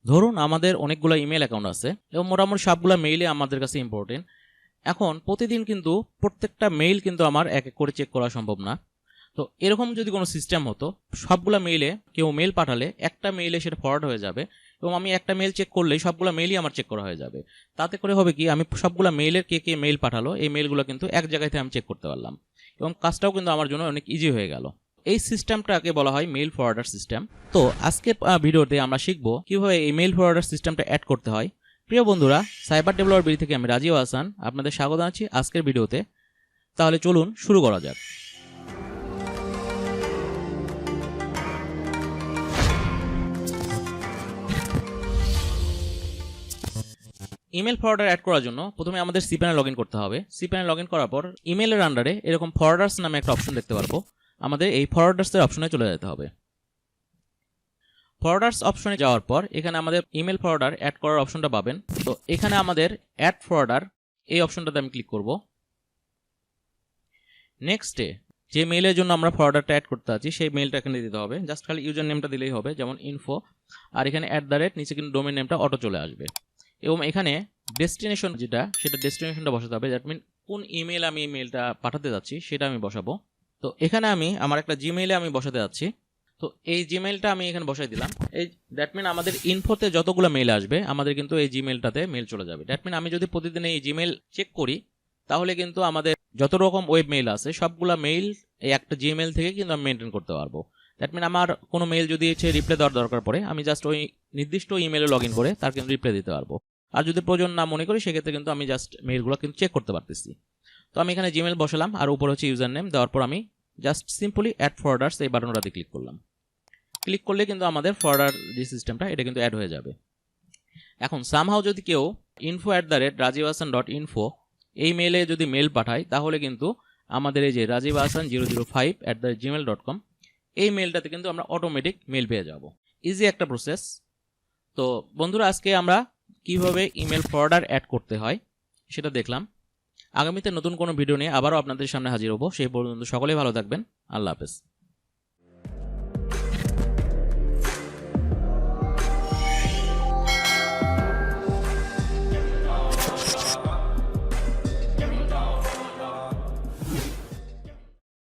ধরুন আমাদের অনেকগুলো ইমেল অ্যাকাউন্ট আছে এবং মোটামুটি সবগুলো মেইলে আমাদের কাছে ইম্পর্টেন্ট। এখন প্রতিদিন কিন্তু প্রত্যেকটা মেইল কিন্তু আমার এক এক করে চেক করা সম্ভব না। তো এরকম যদি কোনো সিস্টেম হতো, সবগুলো মেইলে কেউ মেইল পাঠালে একটা মেইলে সেটা ফরওয়ার্ড হয়ে যাবে এবং আমি একটা মেইল চেক করলেই সবগুলো মেইলই আমার চেক করা হয়ে যাবে। তাতে করে হবে কি, আমি সবগুলো মেইলের কে কে মেইল পাঠালো এই মেইলগুলো কিন্তু এক জায়গায় থেকে আমি চেক করতে পারলাম এবং কাজটাও কিন্তু আমার জন্য অনেক ইজি হয়ে গেল। এই সিস্টেমটাকে বলা হয় মেইল ফরওয়ার্ডার সিস্টেম। তো আজকের ভিডিওতে আমরা শিখব কিভাবে এই মেইল ফরওয়ার্ডার সিস্টেমটা অ্যাড করতে হয়। প্রিয় বন্ধুরা, সাইবার ডেভেলপার বিডি থেকে আমি রাজীব হাসান আপনাদের স্বাগত জানাচ্ছি আজকের ভিডিওতে। তাহলে চলুন শুরু করা যাক। ইমেল ফরওয়ার্ডার অ্যাড করার জন্য প্রথমে আমাদের cPanel লগ ইন করতে হবে। cPanel লগ ইন করার পর ইমেলের আন্ডারে এরকম ফরওয়ার্ডার্স নামে একটা অপশন দেখতে পারবো। আমাদের এই ফরওয়ার্ডার্সের অপশনে চলে যেতে হবে। ফরওয়ার্ডার্স অপশনে যাওয়ার পর এখানে আমাদের ইমেল ফরওয়ার্ডার অ্যাড করার অপশনটা পাবেন। তো এখানে আমাদের অ্যাড ফরওয়ার্ডার এই অপশনটাতে আমি ক্লিক করব। নেক্সটে যে মেইলের জন্য আমরা ফরওয়ার্ডারটা অ্যাড করতে আছি সেই মেইলটা এখানে দিতে হবে। জাস্ট খালি ইউজার নেমটা দিলেই হবে, যেমন ইনফো, আর এখানে @, নিচে কিন্তু ডোমেন নেমটা অটো চলে আসবে এবং এখানে ডেস্টিনেশন যেটা সেটা ডেস্টিনেশনটা বসাতে হবে। দ্যাট মিন কোন ইমেল আমি এই মেইলটা পাঠাতে যাচ্ছি সেটা আমি বসাবো। তো এখানে আমি আমার একটা জিমেইলে আমি বসাতে যাচ্ছি। তো এই জিমেইলটা আমি এখানে বসাই দিলাম। এই দ্যাট মিন আমাদের ইনফোতে যতগুলো মেইল আসবে আমাদের কিন্তু এই জিমেইলটাতে মেইল চলে যাবে। দ্যাট মিন আমি যদি প্রতিদিন এই জিমেইল চেক করি তাহলে কিন্তু আমাদের যত রকম ওয়েব মেইল আছে সবগুলা মেইল এই একটা জিমেইল থেকে কিন্তু আমি মেনটেন করতে পারবো। দ্যাট মিন আমার কোনো মেইল যদি রিপ্লাই দেওয়ার দরকার পড়ে আমি জাস্ট ওই নির্দিষ্ট ইমেইলে লগ ইন করে তার কিন্তু রিপ্লাই দিতে পারবো। আর যদি প্রয়োজন না মনে করি সেক্ষেত্রে কিন্তু আমি জাস্ট মেইলগুলো কিন্তু চেক করতে পারতেছি। তো আমি এখানে জিমেইল বসালাম আর উপর হচ্ছে ইউজার নেম দেওয়ার পর আমি জাস্ট সিম্পলি অ্যাড ফরওয়ার্ডার্স এই বাটনটাতে ক্লিক করলাম। ক্লিক করলে কিন্তু আমাদের ফরওয়ার্ডার যে সিস্টেমটা এটা কিন্তু অ্যাড হয়ে যাবে। এখন সামহাউ যদি কেউ info@rajivhasan.info এই মেইলে যদি মেইল পাঠায় তাহলে কিন্তু আমাদের এই যে rajivhasan005@gmail.com এই মেইলটাতে কিন্তু আমরা অটোমেটিক মেইল পেয়ে যাব। ইজি একটা প্রসেস। তো বন্ধুরা, আজকে আমরা কিভাবে ইমেল ফরওয়ার্ডার অ্যাড করতে হয় সেটা দেখলাম। আগামীতে নতুন কোনো ভিডিও নিয়ে আবারও আপনাদের সামনে হাজির হব। সেই পর্যন্ত সকলেই ভালো থাকবেন। আল্লাহ হাফেজ।